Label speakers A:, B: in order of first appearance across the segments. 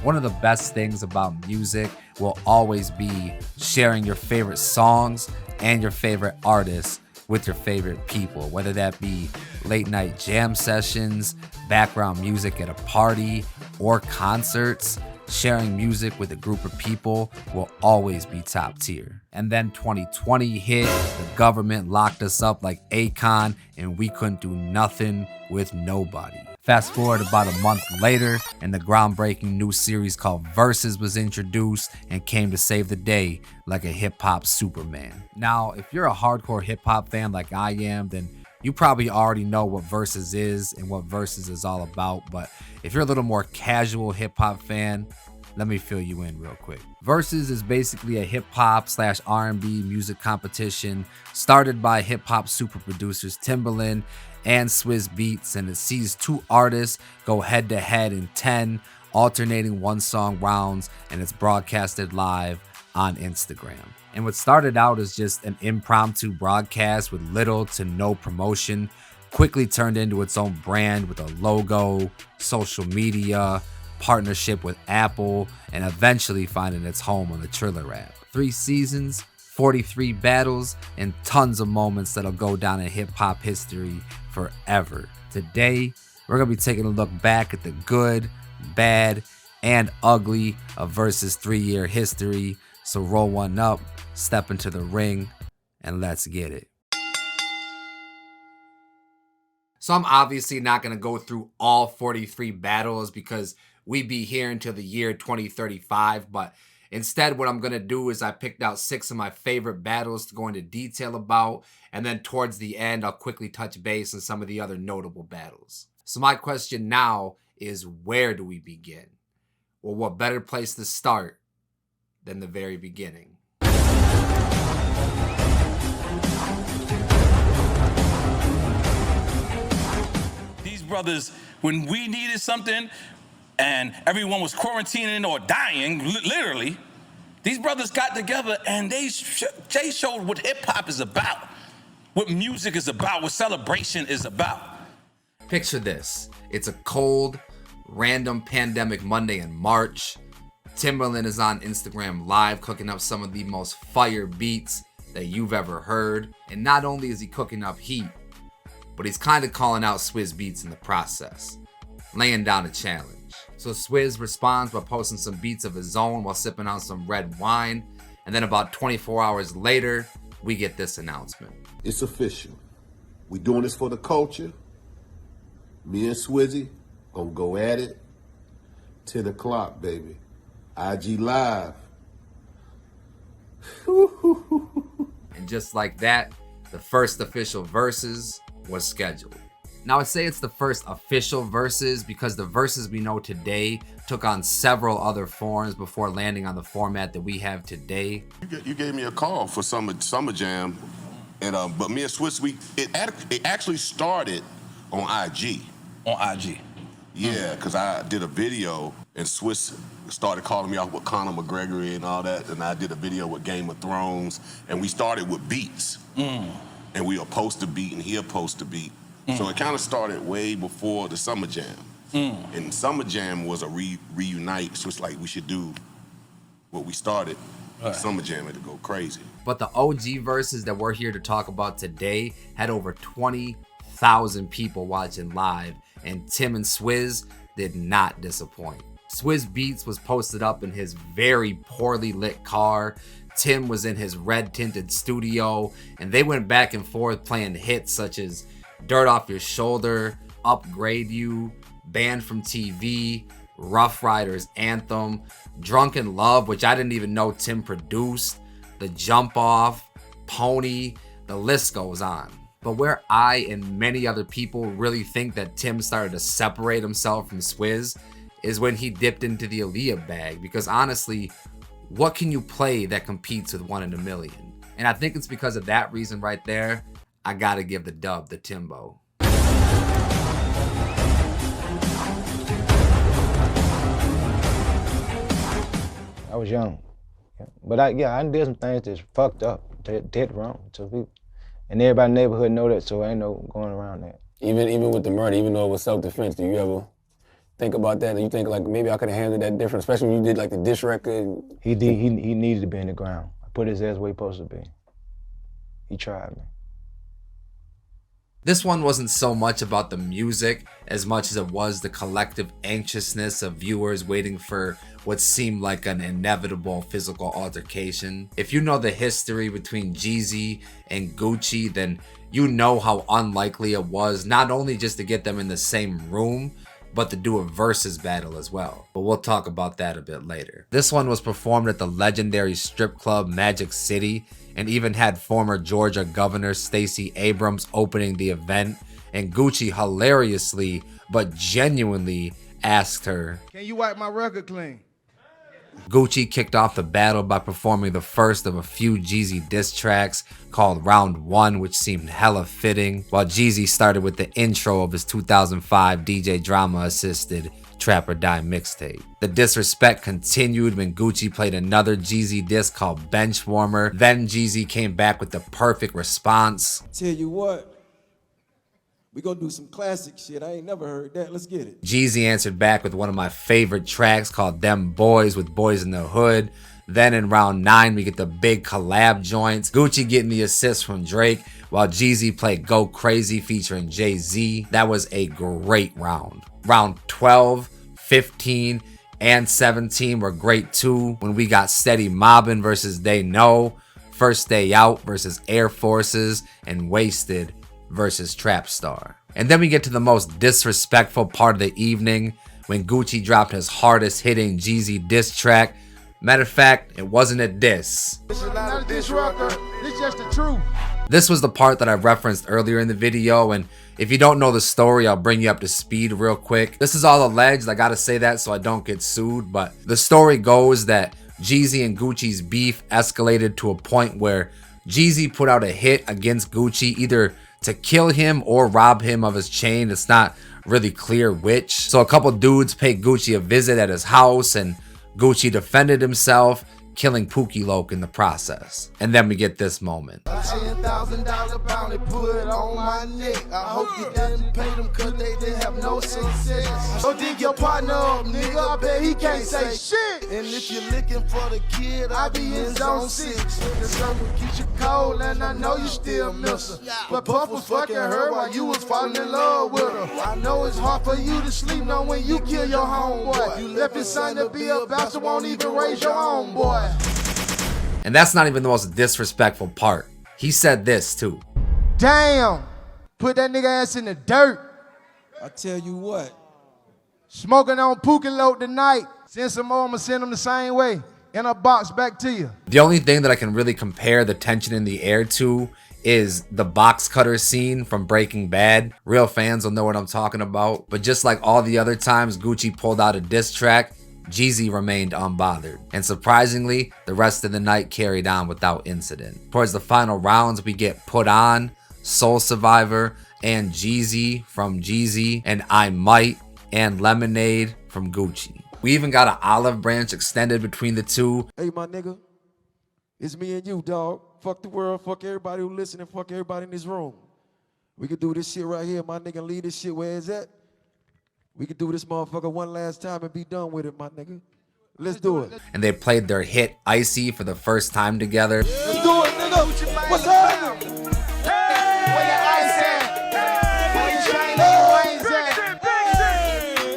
A: One of the best things about music will always be sharing your favorite songs and your favorite artists with your favorite people, whether that be late night jam sessions, background music at a party, or concerts. Sharing music with a group of people will always be top tier. And then 2020 hit, the government locked us up like Akon, and we couldn't do nothing with nobody. Fast forward about a month later, and the groundbreaking new series called Verzuz was introduced and came to save the day like a hip-hop Superman. Now, if you're a hardcore hip-hop fan like I am, then you probably already know what Verzuz is and what Verzuz is all about, but if you're a little more casual hip-hop fan, let me fill you in real quick. Verzuz is basically a hip-hop / R&B music competition started by hip-hop super producers Timbaland and Swizz Beatz, and it sees two artists go head-to-head in 10 alternating one-song rounds, and it's broadcasted live on Instagram. And what started out as just an impromptu broadcast with little to no promotion quickly turned into its own brand with a logo, social media, partnership with Apple, and eventually finding its home on the Triller app. 3 seasons, 43 battles, and tons of moments that'll go down in hip-hop history forever. Today, we're going to be taking a look back at the good, bad, and ugly of Verzuz 3-year history. So roll one up, step into the ring, and let's get it. So I'm obviously not going to go through all 43 battles because we'd be here until the year 2035. But instead, what I'm going to do is I picked out 6 of my favorite battles to go into detail about. And then towards the end, I'll quickly touch base on some of the other notable battles. So my question now is, where do we begin? Well, what better place to start than the very beginning?
B: These brothers, when we needed something and everyone was quarantining or dying, literally, these brothers got together and they showed what hip-hop is about, what music is about, what celebration is about.
A: Picture this. It's a cold, random pandemic Monday in March. Timbaland is on Instagram Live cooking up some of the most fire beats that you've ever heard. And not only is he cooking up heat, but he's kind of calling out Swizz Beatz in the process, laying down a challenge. So Swizz responds by posting some beats of his own while sipping on some red wine. And then about 24 hours later, we get this announcement.
C: It's official. We doing this for the culture. Me and Swizzy gonna go at it. 10 o'clock, baby. IG Live.
A: And just like that, the first official Verzuz was scheduled. Now I say it's the first official Verzuz because the Verzuz we know today took on several other forms before landing on the format that we have today.
D: You gave me a call for Summer Jam, and but me and Swizz, it actually started on IG.
B: On IG.
D: Yeah, because I did a video and Swizz started calling me out with Conor McGregor and all that, and I did a video with Game of Thrones, and we started with beats. And we'll post a beat and he'll post a beat. So it kind of started way before the Summer Jam. And Summer Jam was a reunite, so it's like we should do what we started. Summer Jam had to go crazy.
A: But the OG Verzuz that we're here to talk about today had over 20,000 people watching live, and Tim and Swizz did not disappoint. Swizz Beatz was posted up in his very poorly lit car. Tim was in his red tinted studio, and they went back and forth playing hits such as Dirt Off Your Shoulder, Upgrade You, Banned from TV, Rough Riders Anthem, Drunken Love, which I didn't even know Tim produced, The Jump Off, Pony, the list goes on. But where I and many other people really think that Tim started to separate himself from Swizz is when he dipped into the Aaliyah bag, because honestly, what can you play that competes with One in a Million? And I think it's because of that reason right there, I gotta give the dub to Timbo.
E: I was young, but I did some things that's fucked up, did wrong to people. And everybody in the neighborhood know that, so ain't no going around that.
F: Even with the murder, even though it was self-defense, do you ever think about that and you think like maybe I could have handled that different, especially when you did like the diss record?
E: He needed to be in the ground. I put his ass where he supposed to be. He tried me.
A: This one wasn't so much about the music as much as it was the collective anxiousness of viewers waiting for what seemed like an inevitable physical altercation. If you know the history between Jeezy and Gucci, then you know how unlikely it was not only just to get them in the same room, but to do a versus battle as well. But we'll talk about that a bit later. This one was performed at the legendary strip club Magic City and even had former Georgia Governor Stacey Abrams opening the event, and Gucci hilariously but genuinely asked her,
G: "Can you wipe my record clean?"
A: Gucci kicked off the battle by performing the first of a few Jeezy diss tracks called Round 1, which seemed hella fitting, while Jeezy started with the intro of his 2005 DJ Drama assisted Trap or Die mixtape. The disrespect continued when Gucci played another Jeezy diss called Bench Warmer. Then Jeezy came back with the perfect response.
H: Tell you what, we gonna do some classic shit. I ain't never heard that. Let's get it.
A: Jeezy answered back with one of my favorite tracks called Them Boys with Boys in the Hood. Then in round 9, we get the big collab joints. Gucci getting the assist from Drake, while Jeezy played Go Crazy featuring Jay-Z. That was a great round. Round 12, 15, and 17 were great too, when we got Steady Mobbin versus They Know, First Day Out versus Air Forces, and Wasted versus Trap Star. And then we get to the most disrespectful part of the evening, when Gucci dropped his hardest hitting Jeezy diss track. Matter of fact, it wasn't a diss.
G: This is not a diss record. This is just the truth.
A: This was the part that I referenced earlier in the video, and if you don't know the story, I'll bring you up to speed real quick. This is all alleged, I gotta say that so I don't get sued, but the story goes that Jeezy and Gucci's beef escalated to a point where Jeezy put out a hit against Gucci either to kill him or rob him of his chain. It's not really clear which. So a couple dudes paid Gucci a visit at his house, and Gucci defended himself, killing Pookie Loke in the process. And then we get this moment.
G: $10,000 bounty put on my neck. I hope you didn't pay them cause they didn't have no success. Go dig your partner up, nigga. I bet he can't say shit. And if you're looking for the kid, I be in zone 6. The sun will keep you cold and I know you still miss her. But Puff was fucking her while you was falling in love with her. I know it's hard for you to sleep knowing when you kill your homeboy. You left his son to be a bastard, won't even raise your own boy.
A: And that's not even the most disrespectful part. He said this too.
G: Damn, put that nigga ass in the dirt.
H: I tell you what.
G: Smoking on Pookie Loke tonight. Send some more, I'ma send them the same way. In a box back to you.
A: The only thing that I can really compare the tension in the air to is the box cutter scene from Breaking Bad. Real fans will know what I'm talking about. But just like all the other times Gucci pulled out a diss track, Jeezy remained unbothered, and surprisingly, the rest of the night carried on without incident. Towards the final rounds, we get Put On, Soul Survivor, and Jeezy from Jeezy, and I Might, and Lemonade from Gucci. We even got an olive branch extended between the two.
H: Hey, my nigga, it's me and you, dog. Fuck the world, fuck everybody who listening, fuck everybody in this room. We could do this shit right here, my nigga, leave this shit where it's at. We could do this motherfucker one last time and be done with it, my nigga. Let's do it.
A: And they played their hit Icy for the first time together.
H: Let's do it, nigga. What's happening?
G: Where your ice at? Where your chain rings at?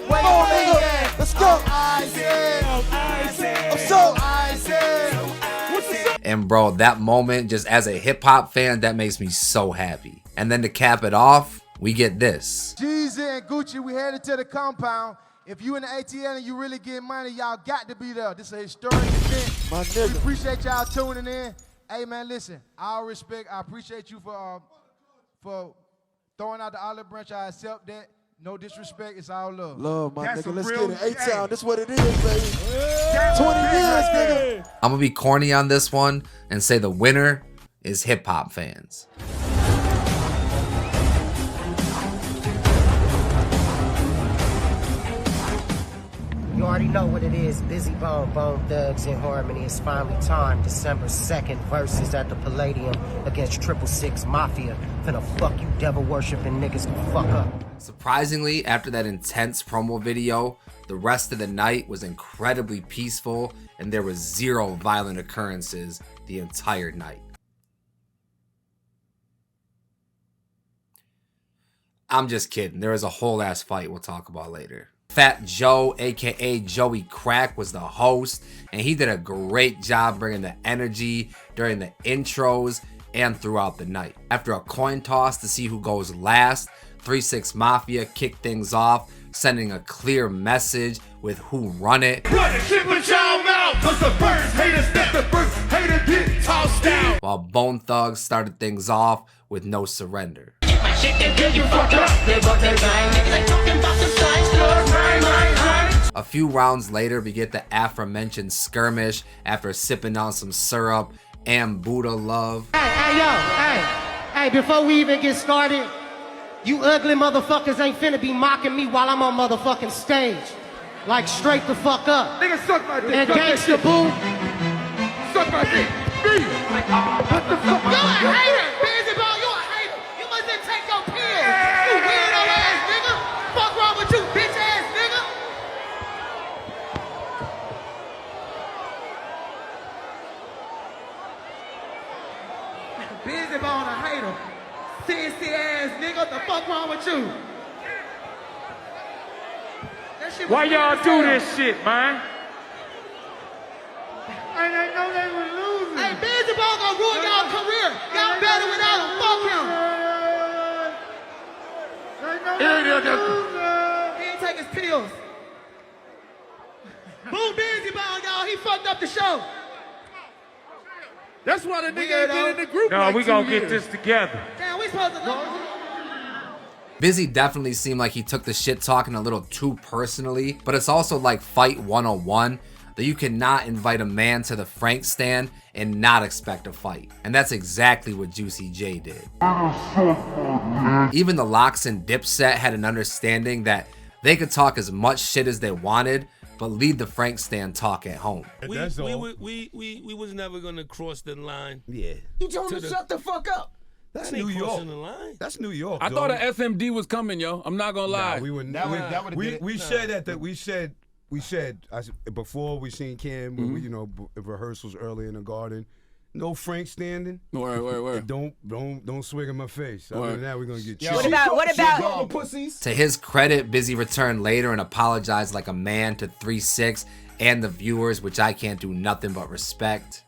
G: Where your thing at?
H: Let's go.
G: I'm so icy.
A: And bro, that moment, just as a hip hop fan, that makes me so happy. And then to cap it off, we get this.
G: Jeezy and Gucci, we headed to the compound. If you in the ATL and you really get money, y'all got to be there. This is a historic event.
H: My nigga.
G: We appreciate y'all tuning in. Hey man, listen, all respect. I appreciate you for throwing out the olive branch. I accept that. No disrespect, it's all love.
H: Love, my
G: That's
H: nigga. Let's
G: real,
H: get it. A-Town, this what it is, baby. 20 years, nigga.
A: I'm gonna be corny on this one and say the winner is hip hop fans.
I: You already know what it is. Busy Bone, Bone Thugs in Harmony. It's finally time. December 2nd, Verzuz at the Palladium against 666 Mafia. Finna fuck you devil worshipping niggas the fuck up.
A: Surprisingly, after that intense promo video, the rest of the night was incredibly peaceful and there was zero violent occurrences the entire night. I'm just kidding. There was a whole ass fight we'll talk about later. Fat Joe, aka Joey Crack, was the host, and he did a great job bringing the energy during the intros and throughout the night. After a coin toss to see who goes last, 666 Mafia kicked things off, sending a clear message with who run it.
G: Run it, shit with y'all mouth, cause the first haters let the first hater get tossed down.
A: While Bone Thugs started things off with No Surrender. A few rounds later, we get the aforementioned skirmish after sipping on some syrup and Buddha love.
I: Hey, before we even get started, you ugly motherfuckers ain't finna be mocking me while I'm on motherfucking stage. Like, straight the fuck up.
G: Nigga, suck my dick.
I: And Gangsta Boo.
G: Suck my dick. Me. What the fuck?
I: You a hater, Busy Bone, you a hater. You mustn't take your pills. You weirdo ass nigga. Fuck wrong with you, bitch ass nigga. Busy Bone a hater. Sissy ass nigga, the fuck wrong with you?
J: Why y'all do this shit, man?
G: I didn't know they were losing.
I: Hey, Busy Bone gonna ruin y'all career. Y'all better without him. Fuck him. He ain't take his pills. Boo Busy Bone, y'all. He fucked up the show.
G: That's why the nigga ain't been in the group.
J: No,
G: like
J: we gonna
G: 2
J: get
G: years.
J: this together.
I: Damn, we supposed to
A: Busy definitely seemed like he took the shit talking a little too personally, but it's also like Fight 101 that you cannot invite a man to the Frank stand and not expect a fight. And that's exactly what Juicy J did. Even the Lox and Dipset had an understanding that they could talk as much shit as they wanted, but leave the Frank stand talk at home.
K: We was never gonna cross the line.
L: Yeah.
M: You told him to shut the fuck up.
L: That's
K: That ain't
L: New York.
K: crossing the line.
L: That's New York.
N: I thought an FMD was coming, yo. I'm not gonna lie.
L: Nah, we wouldn't. We said that we said before we seen Cam when we, you know, rehearsals early in the garden. No Frank standing.
N: Word.
L: Don't swing in my face. Other than that, we're gonna get chilled.
M: What about pussies?
A: To his credit, Busy returned later and apologized like a man to 3-6 and the viewers, which I can't do nothing but respect.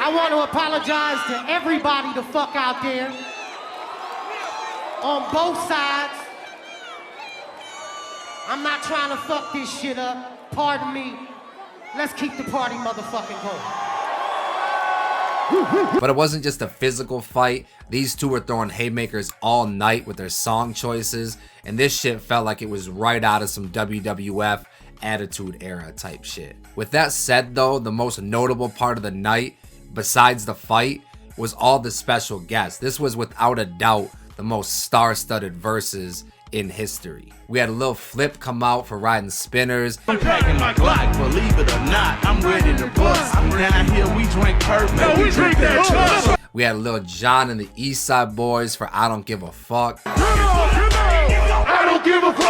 I: I want to apologize to everybody the fuck out there on both sides. I'm not trying to fuck this shit up. Pardon me. Let's keep the party motherfucking going.
A: But it wasn't just a physical fight. These two were throwing haymakers all night with their song choices, and this shit felt like it was right out of some WWF Attitude Era type shit. With that said though, the most notable part of the night, besides the fight, was all the special guests. This was without a doubt the most star-studded Verzuz in history. We had a Lil Flip come out for riding spinners.
G: I'm packing my Glock, believe it or not, I'm ready to bust. Down here we drink perfect. No, we drink that shit.
A: We had Lil Jon and the East Side Boys for I Don't Give a Fuck.
G: I don't give a fuck.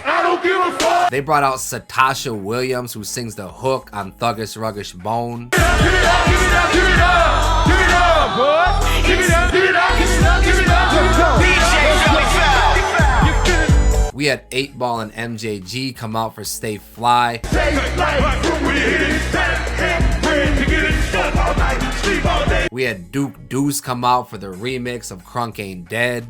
G: I don't give a fuck.
A: They brought out Satasha Williams, who sings the hook on Thuggish Ruggish Bone.
G: Give it up, give it up, give it up. Give it up, boy. Give it up, give it up, give it up, give it up. DJ Philly Foul.
A: We had 8 Ball and MJG come out for Stay Fly. We had Duke Deuce come out for the remix of Crunk Ain't Dead.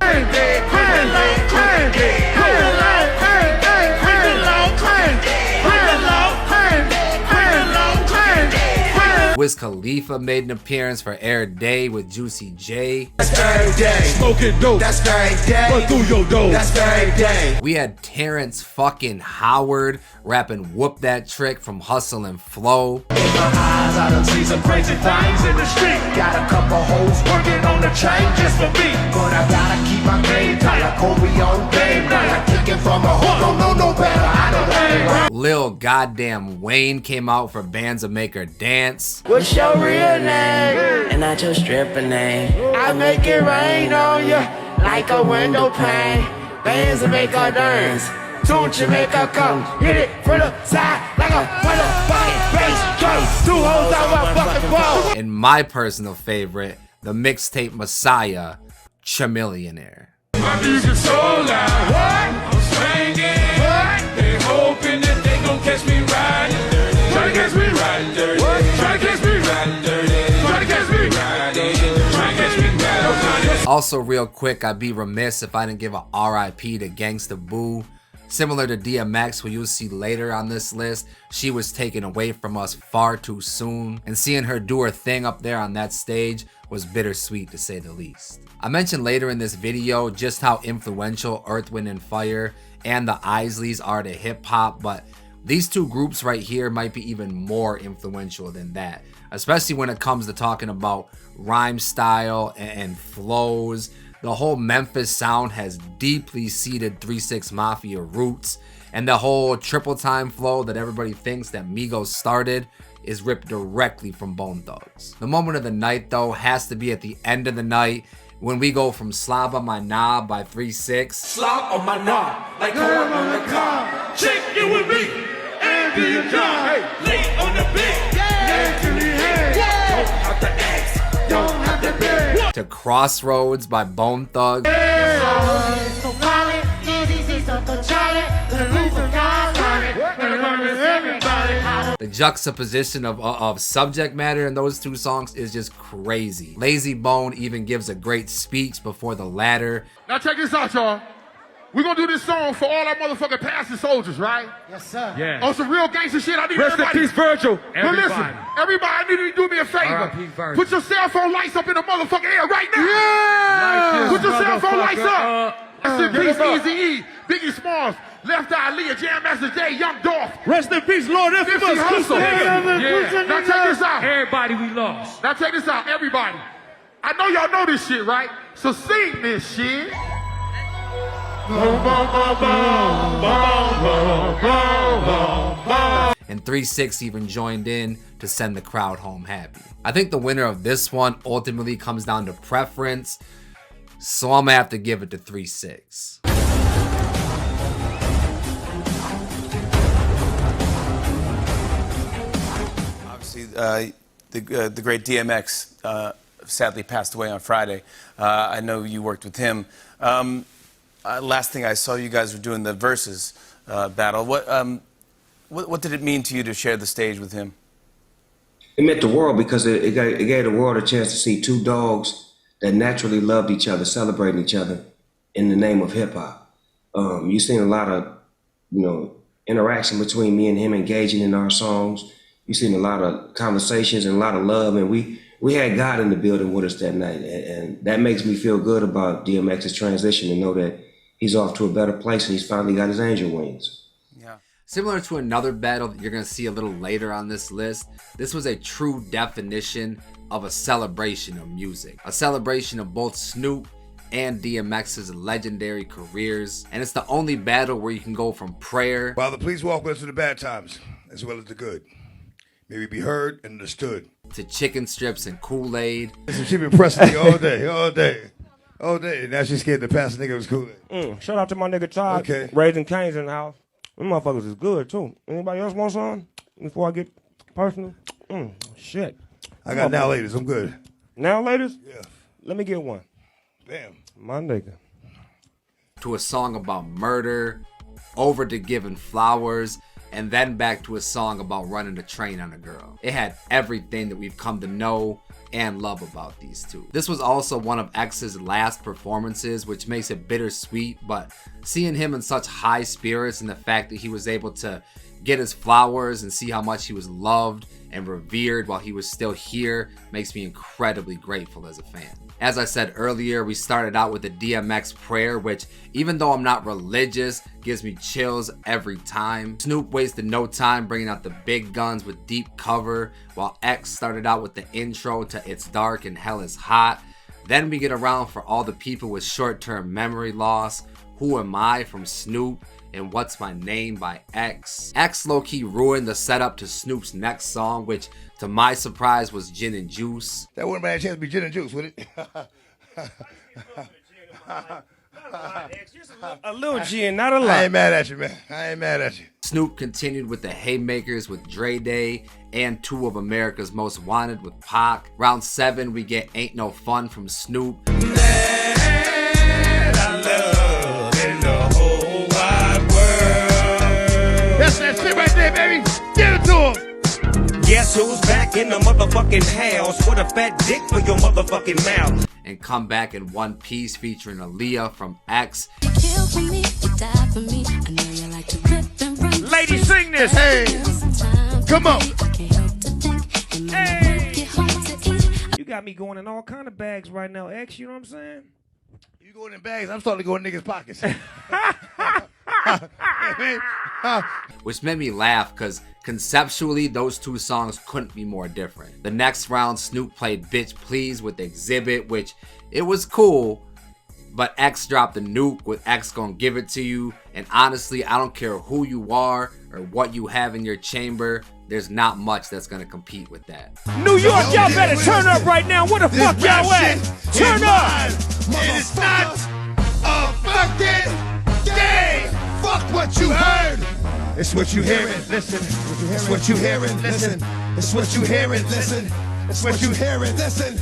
A: Wiz Khalifa made an appearance for Air Day with Juicy J.
G: That's every day. Smoking dope. That's every day. Run through your dope. That's every day.
A: We had Terrence fucking Howard rapping Whoop That Trick from Hustle and Flow.
G: In my eyes, I done seen some crazy things in the street. Got a couple hoes working on the chain just for me. But I gotta keep my game tight. I Kobe on game night. I kick it from a hook. Don't know no better. I know that.
A: Lil Goddamn Wayne came out for Bands That Make Her Dance.
G: What's your real name? And not your stripper name. I make it rain on you like a window pane. Bands that make her dance. Don't you make her come. Hit it from the side like a motherfucking bass drum. 2 hoes on my fucking ball.
A: And my personal favorite, the mixtape Messiah, Chamillionaire.
J: My music's so loud. What? I'm swinging. What? They hoping that they gon' catch me riding dirty. Try to catch me riding dirty. What? Try to catch me riding dirty. Try to catch me riding. Try to catch me riding.
A: Also, real quick, I'd be remiss if I didn't give a RIP to Gangsta Boo. Similar to DMX, who you'll see later on this list, she was taken away from us far too soon, and seeing her do her thing up there on that stage was bittersweet to say the least. I mentioned later in this video just how influential Earth, Wind & Fire and the Isleys are to hip-hop, but these two groups right here might be even more influential than that, especially when it comes to talking about rhyme style and flows. The whole Memphis sound has deeply seated 3 6 Mafia roots, and the whole triple time flow that everybody thinks that Migos started is ripped directly from Bone Thugs. The moment of the night though has to be at the end of the night when we go from Slob on My Knob by 3 6.
G: Slop on my knob like corn on the cob. Check it with me. Andy and John. Hey, late on the bed. Yeah. Don't have to ask. Don't have to beg.
A: To Crossroads by Bone Thugs. The juxtaposition of subject matter in those two songs is just crazy. Lazy Bone even gives a great speech before the latter.
O: Now check this out, y'all. We're gonna do this song for all our motherfucking past and soldiers, right?
I: Yes, sir.
J: Yeah.
O: On some real gangster shit. I need
J: Rest in
O: everybody.
J: peace, Virgil.
O: But listen, everybody, I need you to do me a favor.
J: R.I.P. Virgil.
O: Put your cell phone lights up in the motherfucking air right now.
J: Yeah.
O: Put your cell phone lights up. Rest in peace,
J: up.
O: Eazy-E, Biggie Smalls, Left Eye Leah, Jam Master Jay, Young Dolph.
J: Rest in peace, Lord
O: Nipsey Hussle.
J: Yeah.
O: Now check this out.
J: Everybody we lost.
O: Now check this out, everybody. I know y'all know this shit, right? So sing this shit.
A: And 3 6 even joined in to send the crowd home happy. I think the winner of this one ultimately comes down to preference, so I'm gonna have to give it to 3 6.
P: Obviously, the great DMX sadly passed away on Friday. I know you worked with him. Last thing I saw, you guys were doing the Verzuz battle. What did it mean to you to share the stage with him?
Q: It meant the world because it gave the world a chance to see two dogs that naturally loved each other, celebrating each other in the name of hip hop. You've seen a lot of, interaction between me and him, engaging in our songs. You've seen a lot of conversations and a lot of love, and we had God in the building with us that night, and that makes me feel good about DMX's transition, to know that he's off to a better place and he's finally got his angel wings.
A: Similar to another battle that you're going to see a little later on this list, this was a true definition of a celebration of music. A celebration of both Snoop and DMX's legendary careers. And it's the only battle where you can go from prayer.
R: Father, please walk with us through the bad times as well as the good. May we be heard and understood.
A: To chicken strips and Kool-Aid.
R: She been pressing me all day. Now she's scared to pass a nigga with Kool-Aid.
S: Shout out to my nigga Todd.
R: Okay.
S: Raising Cane's in the house. Them motherfuckers is good too. Anybody else want some? Before I get personal? Shit.
R: I got now ladies. I'm good.
S: Now ladies?
R: Yeah.
S: Let me get one.
R: Damn.
S: My nigga.
A: To a song about murder, over to giving flowers, and then back to a song about running a train on a girl. It had everything that we've come to know and love about these two. This was also one of X's last performances, which makes it bittersweet, but seeing him in such high spirits and the fact that he was able to get his flowers and see how much he was loved and revered while he was still here makes me incredibly grateful as a fan. As I said earlier, we started out with the DMX prayer, which, even though I'm not religious, gives me chills every time. Snoop wasted no time bringing out the big guns with deep cover, while X started out with the intro to It's Dark and Hell is Hot. Then we get around for all the people with short-term memory loss, Who Am I from Snoop, and What's My Name by X. X low-key ruined the setup to Snoop's next song, which to my surprise was Gin and Juice.
R: That wouldn't by any chance be Gin and Juice, would it?
S: A little gin, not a lot.
R: I ain't mad at you, man. I ain't mad at you.
A: Snoop continued with the haymakers with Dre Day and two of America's Most Wanted with Pac. Round 7, we get Ain't No Fun from Snoop.
R: That's that shit right there, baby. Give it to him.
T: Guess who's back in the motherfucking house with a fat dick for your motherfucking mouth?
A: And Come Back in One Piece featuring Aaliyah from X.
R: Ladies, sing this. Hey, come on.
S: Hey. You got me going in all kind of bags right now, X. You know what I'm saying?
R: You going in bags, I'm starting to go in niggas' pockets.
A: Which made me laugh because conceptually those two songs couldn't be more different. The next round, Snoop played Bitch Please with Exhibit, which it was cool, but X dropped the nuke with X Gon' Give It To You, and honestly, I don't care who you are or what you have in your chamber, there's not much that's gonna compete with that.
S: New York, y'all better turn up right now. Where the fuck y'all at? Turn up!
R: It is not a fucking game. Fuck what you heard. It's what you hearing. Listen. It's what you hearing. Listen. It's what you hearing. Listen. It's what you hearing. Listen.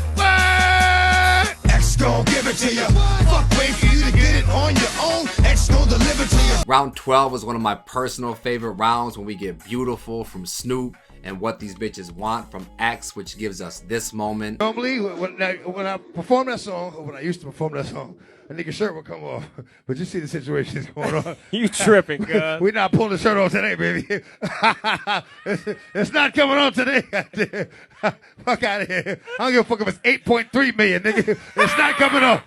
R: X gon' give it to you. Fuck, wait for you to get it on your own. X gon' deliver to you.
A: Round 12 was one of my personal favorite rounds when we get Beautiful from Snoop and What These Bitches Want from X, which gives us this moment.
R: Normally, when I perform that song, or when I used to perform that song, a nigga's shirt will come off. But you see the situation that's going on.
S: You tripping, cuz.
R: We're not pulling the shirt off today, baby. It's not coming on today. Fuck out of here. I don't give a fuck if it's 8.3 million, nigga. It's not coming off.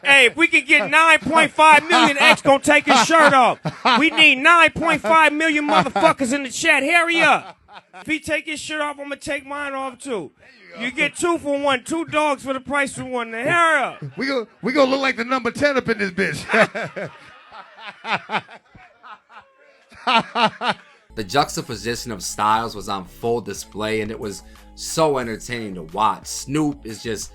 S: Hey, if we can get 9.5 million, X gonna take his shirt off. We need 9.5 million motherfuckers in the chat. Hurry up. If he take his shirt off, I'm gonna take mine off too. You get 2 for 1, 2 dogs for the price of 1. Now, hurry up.
R: We gonna look like the number 10 up in this bitch.
A: The juxtaposition of styles was on full display and it was so entertaining to watch. Snoop is just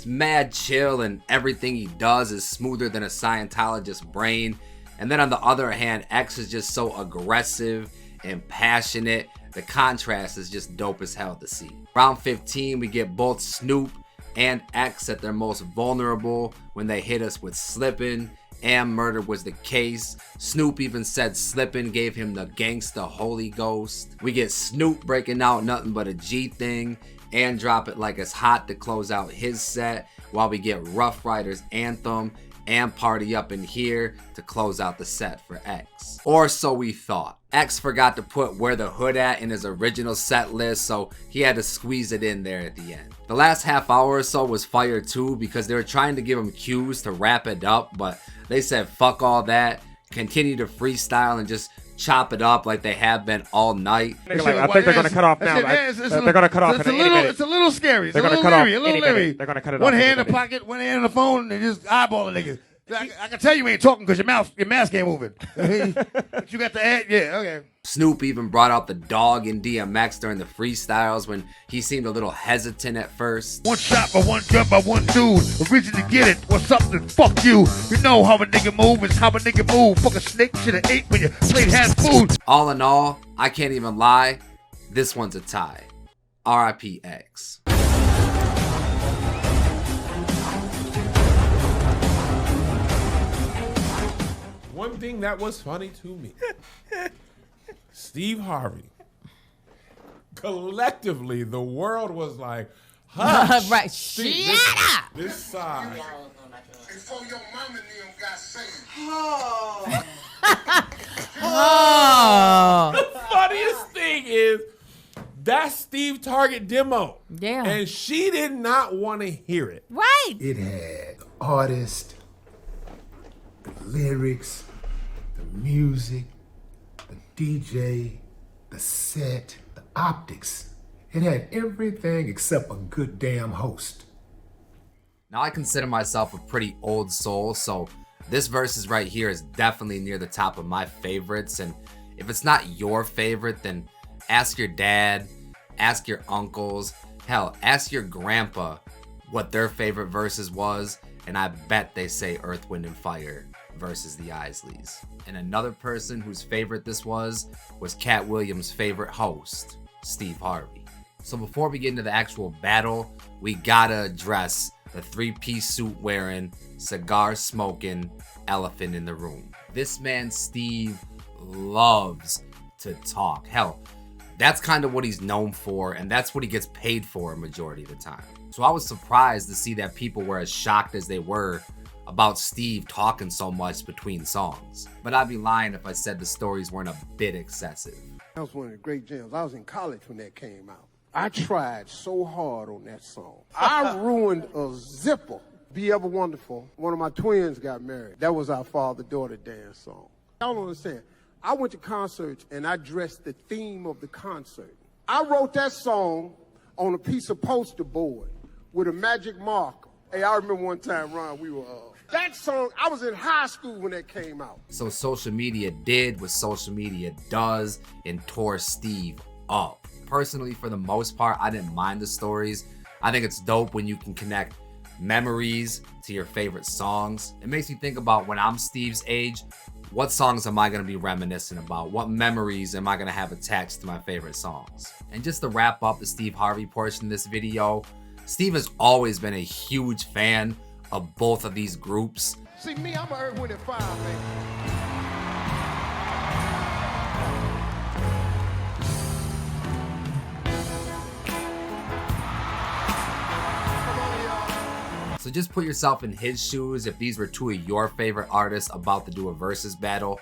A: mad chill and everything he does is smoother than a Scientologist's brain. And then on the other hand, X is just so aggressive and passionate. The contrast is just dope as hell to see. Round 15, we get both Snoop and X at their most vulnerable when they hit us with Slippin', and Murder Was the Case. Snoop even said Slippin' gave him the gangsta Holy Ghost. We get Snoop breaking out Nothing But a G Thing and Drop It Like It's Hot to close out his set, while we get Rough Riders Anthem and Party Up in Here to close out the set for X. Or so we thought. X forgot to put Where the Hood At in his original set list, so he had to squeeze it in there at the end. The last half hour or so was fire too, because they were trying to give him cues to wrap it up, but they said fuck all that, continue to freestyle and just chop it up like they have been all night.
S: I think they're gonna cut off now. They're gonna cut off in any minute.
R: It's a little scary. It's
S: They're
R: a
S: gonna
R: little
S: cut off
R: leery. A little
S: any minute.
R: leery.
S: They're gonna cut it
R: One
S: off
R: hand in
S: any
R: the
S: minute.
R: pocket, one hand on the phone, and just eyeballing niggas. I can tell you ain't talking because your mask ain't moving. But you got the ad, yeah, okay.
A: Snoop even brought out the dog in DMX during the freestyles when he seemed a little hesitant at first.
R: One shot by one gun by one dude. Originally get it. What's up then fuck you. You know how a nigga move. It's how a nigga move. Fuck a snake should've ate when your plate had food.
A: All in all, I can't even lie, this one's a tie. R.I.P. X.
J: One thing that was funny to me, Steve Harvey. Collectively, the world was like, hush.
U: Right,
J: Steve,
U: shut up.
J: This side.
G: Before your mama and them got saved.
U: Oh. That's Steve Target demo.
V: Yeah.
U: And she did not want to hear it.
V: Right.
W: It had the artist, the lyrics, the music, the DJ, the set, the optics. It had everything except a good damn host.
A: Now, I consider myself a pretty old soul, so this Verzuz right here is definitely near the top of my favorites. And if it's not your favorite, then ask your dad, ask your uncles, hell, ask your grandpa what their favorite Verzuz was, and I bet they say Earth, Wind, and Fire versus the Isleys. And another person whose favorite this was Cat Williams' favorite host, Steve Harvey. So before we get into the actual battle, we gotta address the three-piece suit wearing, cigar smoking elephant in the room. This man, Steve, loves to talk. Hell, that's kind of what he's known for, and that's what he gets paid for a majority of the time. So I was surprised to see that people were as shocked as they were about Steve talking so much between songs. But I'd be lying if I said the stories weren't a bit excessive.
X: That was one of the great jams. I was in college when that came out. I tried so hard on that song. I ruined a zipper. Be Ever Wonderful. One of my twins got married. That was our father-daughter dance song. Y'all don't understand. I went to concerts and I dressed the theme of the concert. I wrote that song on a piece of poster board with a magic marker. Hey, I remember one time, Ron, we were, that song, I was in high school when that came out.
A: So social media did what social media does and tore Steve up. Personally, for the most part, I didn't mind the stories. I think it's dope when you can connect memories to your favorite songs. It makes me think about when I'm Steve's age, what songs am I going to be reminiscent about? What memories am I going to have attached to my favorite songs? And just to wrap up the Steve Harvey portion of this video, Steve has always been a huge fan of both of these groups.
X: See, me, I'm an Earth, Wind, and Fire, man.
A: So just put yourself in his shoes. If these were two of your favorite artists about to do a Verzuz battle,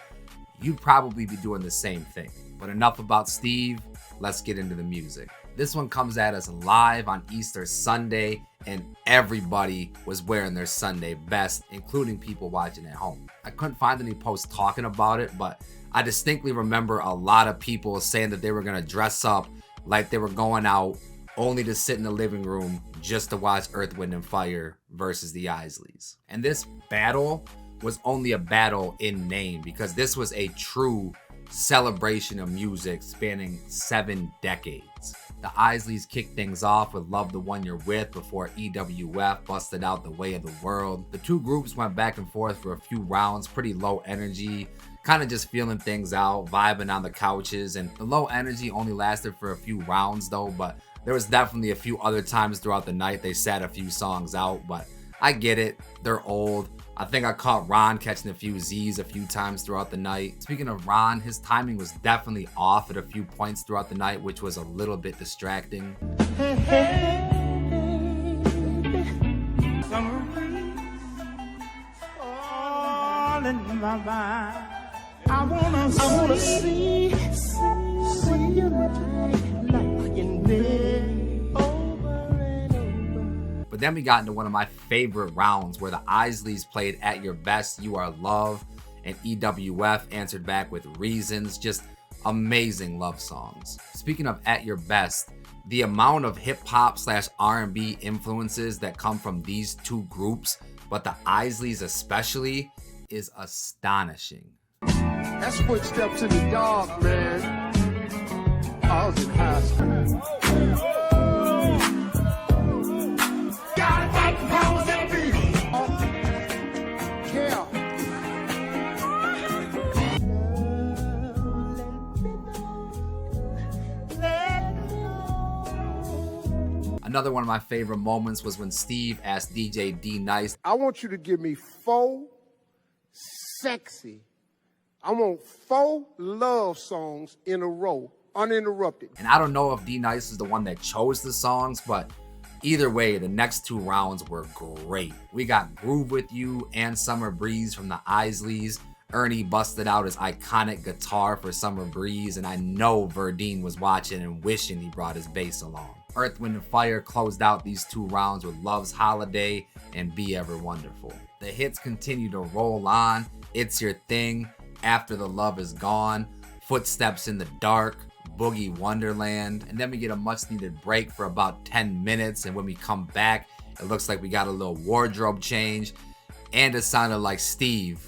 A: you'd probably be doing the same thing. But enough about Steve, let's get into the music. This one comes at us live on Easter Sunday, and everybody was wearing their Sunday best, including people watching at home. I couldn't find any posts talking about it, but I distinctly remember a lot of people saying that they were gonna dress up like they were going out only to sit in the living room just to watch Earth, Wind, and Fire versus the Isleys. And this battle was only a battle in name because this was a true celebration of music spanning 7 decades. The Isleys kicked things off with Love the One You're With before EWF busted out The Way of the World. The two groups went back and forth for a few rounds, pretty low energy, kind of just feeling things out, vibing on the couches, and the low energy only lasted for a few rounds though, but there was definitely a few other times throughout the night they sat a few songs out, but I get it, they're old. I think I caught Ron catching a few Z's a few times throughout the night. Speaking of Ron, his timing was definitely off at a few points throughout the night, which was a little bit distracting.
J: Summer breeze all in my mind. I wanna see when you like in bed over and over.
A: But then we got into one of my favorite rounds where the Isleys played At Your Best, You Are Love, and EWF answered back with Reasons, just amazing love songs. Speaking of At Your Best, the amount of hip-hop / R&B influences that come from these two groups, but the Isleys especially, is astonishing.
X: That's Footsteps in the Dark, man. I was in high school. Got that pose and beat. Yeah.
A: Another one of my favorite moments was when Steve asked DJ D-Nice,
X: I want you to give me 4 sexy, I want 4 love songs in a row, uninterrupted.
A: and I don't know if D-Nice is the one that chose the songs, but either way, the next 2 rounds were great. We got Groove With You and Summer Breeze from the Isleys Ernie busted out his iconic guitar for Summer Breeze, and I know Verdine was watching and wishing he brought his bass along. Earth, Wind & Fire closed out these 2 rounds with Love's Holiday and Be Ever Wonderful. The hits continue to roll on. It's Your Thing, After the Love Is Gone, Footsteps in the Dark, Boogie Wonderland, and then we get a much needed break for about 10 minutes, and when we come back, it looks like we got a little wardrobe change, and it sounded like Steve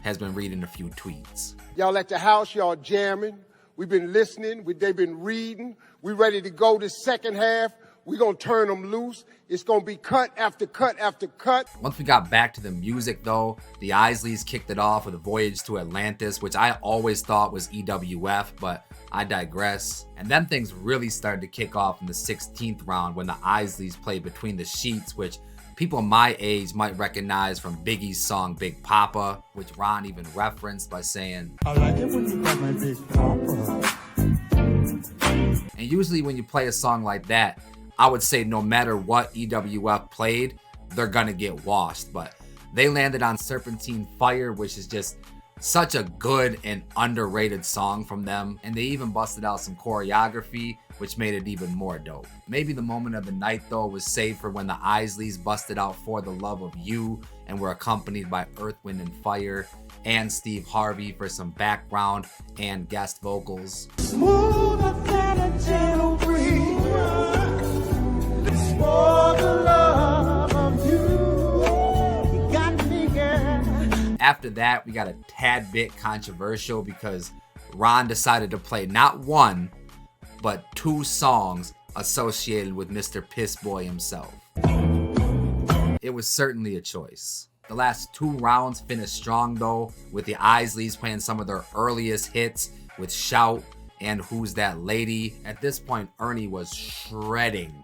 A: has been reading a few tweets.
X: Y'all at the house, y'all jamming. We've been listening. They've been reading. We ready to go this second half. We're going to turn them loose. It's going to be cut after cut after cut.
A: Once we got back to the music, though, the Isleys kicked it off with a Voyage to Atlantis, which I always thought was EWF, but I digress. And then things really started to kick off in the 16th round when the Isleys played Between the Sheets, which people my age might recognize from Biggie's song Big Papa, which Ron even referenced by saying, I like it when you got my Big Papa. And usually when you play a song like that, I would say no matter what EWF played, they're gonna get washed. But they landed on Serpentine Fire, which is just such a good and underrated song from them. And they even busted out some choreography, which made it even more dope. Maybe the moment of the night, though, was saved for when the Isleys busted out For the Love of You and were accompanied by Earth, Wind & Fire and Steve Harvey for some background and guest vocals.
R: Smoother than a gentle breeze. For the love of you, you got me, girl.
A: After that, we got a tad bit controversial because Ron decided to play not 1, but 2 songs associated with Mr. Piss Boy himself. It was certainly a choice. The last 2 rounds finished strong though, with the Isleys playing some of their earliest hits with Shout and Who's That Lady. At this point, Ernie was shredding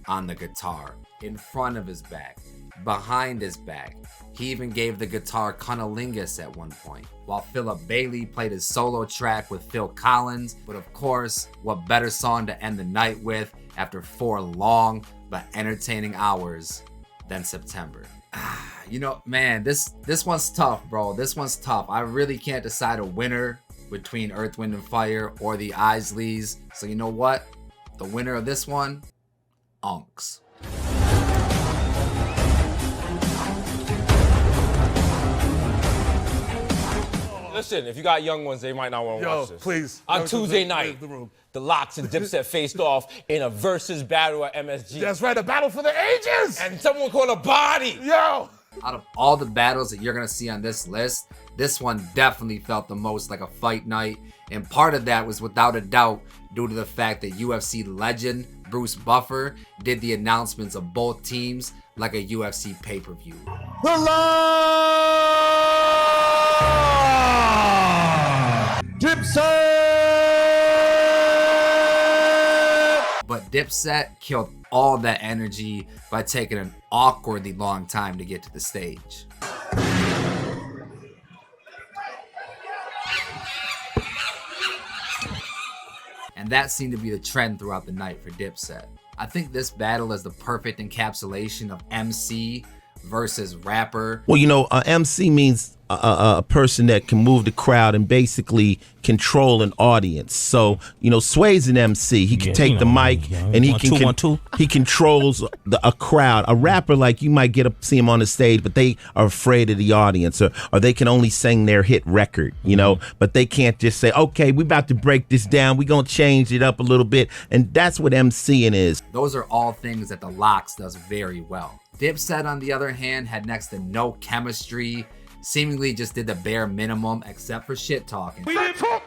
A: on the guitar, in front of his back, behind his back. He even gave the guitar cunnilingus at one point, while Philip Bailey played his solo track with Phil Collins. But of course, what better song to end the night with after 4 long but entertaining hours than September. You know, man, this one's tough, bro. This one's tough. I really can't decide a winner between Earth, Wind & Fire or the Isleys. So you know what? The winner of this one, Unks.
B: Listen, if you got young ones, they might not want to watch this.
U: Please.
B: On Tuesday night, the Locks and Dipset faced off in a Verzuz battle at MSG.
U: That's right, a battle for the ages.
B: And someone called a body.
U: Yo.
A: Out of all the battles that you're going to see on this list, this one definitely felt the most like a fight night. And part of that was without a doubt due to the fact that UFC legend Bruce Buffer did the announcements of both teams like a UFC pay-per-view.
R: The Lock! Dipset!
A: But Dipset killed all that energy by taking an awkwardly long time to get to the stage. And that seemed to be the trend throughout the night for Dipset. I think this battle is the perfect encapsulation of MC versus rapper.
C: Well, you know, MC means a person that can move the crowd and basically control an audience. So, you know, Sway's an MC. He can take the mic and he he controls a crowd. A rapper, like, you might see him on the stage, but they are afraid of the audience, or they can only sing their hit record, you know, but they can't just say, okay, we about to break this down. We're going to change it up a little bit. And that's what MCing is.
A: Those are all things that the Locks does very well. Dipset, on the other hand, had next to no chemistry, seemingly just did the bare minimum except for shit talking.
R: We didn't talk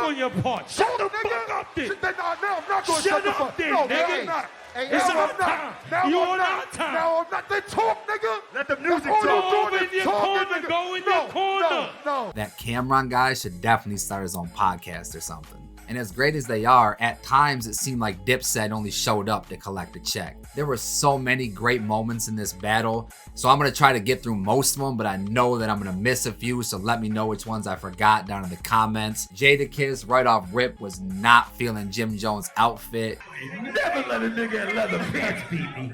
R: on your part. Shut the fuck up then. Shut up then, nigga. It's our time. You on our time.
O: Now I'm not. They talk, nigga.
R: Let the music talk. Go in your corner. Go in your corner.
O: No.
A: That Cameron guy should definitely start his own podcast or something. And as great as they are, at times it seemed like Dipset only showed up to collect a check. There were so many great moments in this battle, so I'm going to try to get through most of them, but I know that I'm going to miss a few, so let me know which ones I forgot down in the comments. Jadakiss, right off rip, was not feeling Jim Jones' outfit.
R: Never let a nigga in leather pants beat me.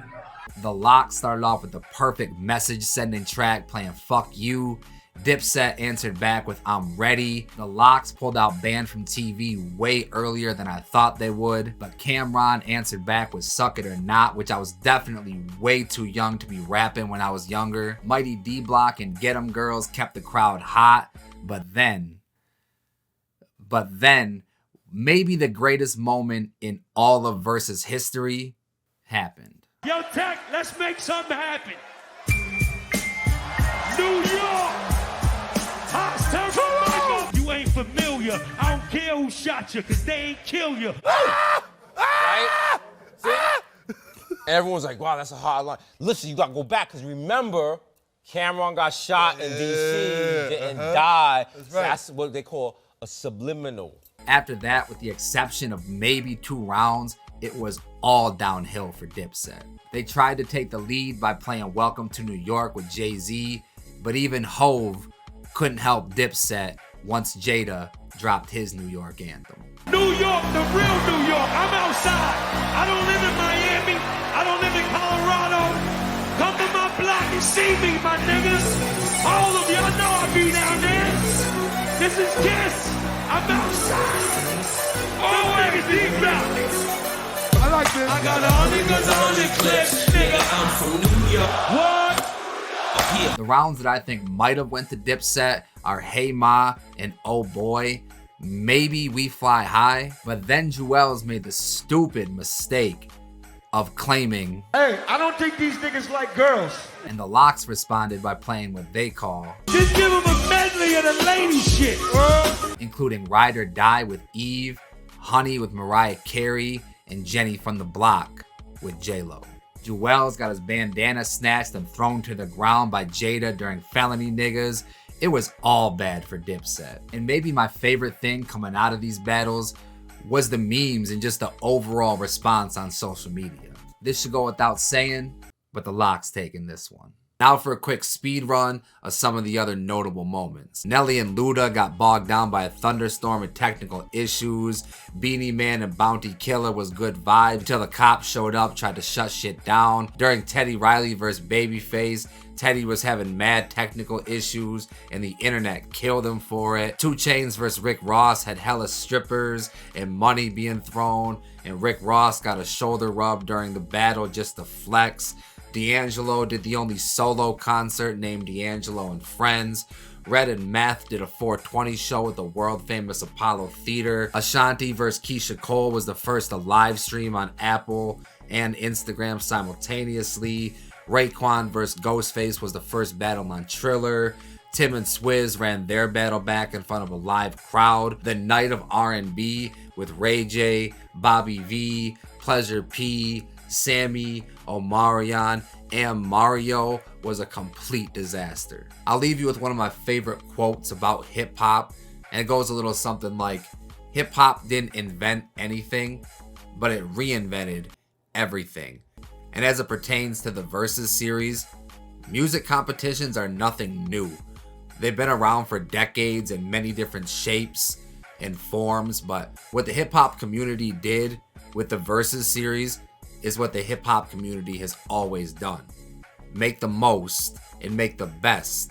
A: The Lock started off with the perfect message-sending track playing Fuck You, Dipset answered back with I'm Ready. The Lox pulled out Banned from TV way earlier than I thought they would, but Cameron answered back with Suck It or Not, which I was definitely way too young to be rapping when I was younger. Mighty D Block and Get 'Em Girls kept the crowd hot, but then, maybe the greatest moment in all of Verzuz history happened.
D: Yo, Tech, let's make something happen. New York! You ain't familiar. I don't care who shot you, cause they ain't kill you.
B: Right? See? Everyone's like, wow, that's a hard line. Listen, you gotta go back, because remember, Cameron got shot in D.C., didn't die.
A: That's
B: So
A: right.
B: that's what they call a subliminal.
A: After that, with the exception of maybe 2 rounds, it was all downhill for Dipset. They tried to take the lead by playing Welcome to New York with Jay-Z, but even Hove couldn't help Dipset once Jada dropped his New York anthem.
D: New York, the real New York. I'm outside. I don't live in Miami. I don't live in Colorado. Come to my block and see me, my niggas. All of y'all know I be down there. This is Kiss. I'm outside. All niggas deep block.
J: I like this.
D: I got all niggas on the clip. Nigga, I'm from New York. What?
A: The rounds that I think might have went to Dipset are Hey Ma and Oh Boy. Maybe We Fly High. But then Jewels made the stupid mistake of claiming,
D: Hey, I don't think these niggas like girls.
A: and the Lox responded by playing what they call,
D: Just give them a medley of the lady shit,
A: including Ride or Die with Eve, Honey with Mariah Carey, and Jenny from the Block with J-Lo. Jewels got his bandana snatched and thrown to the ground by Jada during Felony Niggas. It was all bad for Dipset. And maybe my favorite thing coming out of these battles was the memes and just the overall response on social media. This should go without saying, but the Lox taking this one. Now for a quick speed run of some of the other notable moments. Nelly and Luda got bogged down by a thunderstorm and technical issues. Beanie Man and Bounty Killer was good vibes until the cops showed up, tried to shut shit down. During Teddy Riley vs. Babyface, Teddy was having mad technical issues and the internet killed him for it. 2 Chainz vs. Rick Ross had hella strippers and money being thrown, and Rick Ross got a shoulder rub during the battle just to flex. D'Angelo did the only solo concert named D'Angelo and Friends. Red and Meth did a 420 show at the world famous Apollo Theater. Ashanti vs. Keisha Cole was the first to live stream on Apple and Instagram simultaneously. Raekwon vs. Ghostface was the first battle on Triller. Tim and Swizz ran their battle back in front of a live crowd. The Night of R&B with Ray J, Bobby V, Pleasure P, Sammy, Omarion, and Mario was a complete disaster. I'll leave you with one of my favorite quotes about hip-hop, and it goes a little something like, hip-hop didn't invent anything, but it reinvented everything. And as it pertains to the Verzuz series, music competitions are nothing new. They've been around for decades in many different shapes and forms, but what the hip-hop community did with the Verzuz series is what the hip-hop community has always done. Make the most and make the best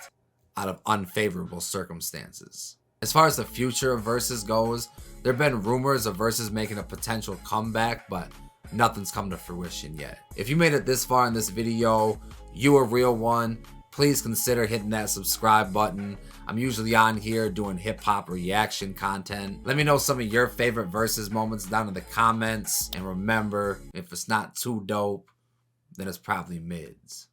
A: out of unfavorable circumstances. As far as the future of Verzuz goes, there have been rumors of Verzuz making a potential comeback, but nothing's come to fruition yet. If you made it this far in this video, you a real one. Please consider hitting that subscribe button. I'm usually on here doing hip-hop reaction content. Let me know some of your favorite Verzuz moments down in the comments. And remember, if it's not too dope, then it's probably mids.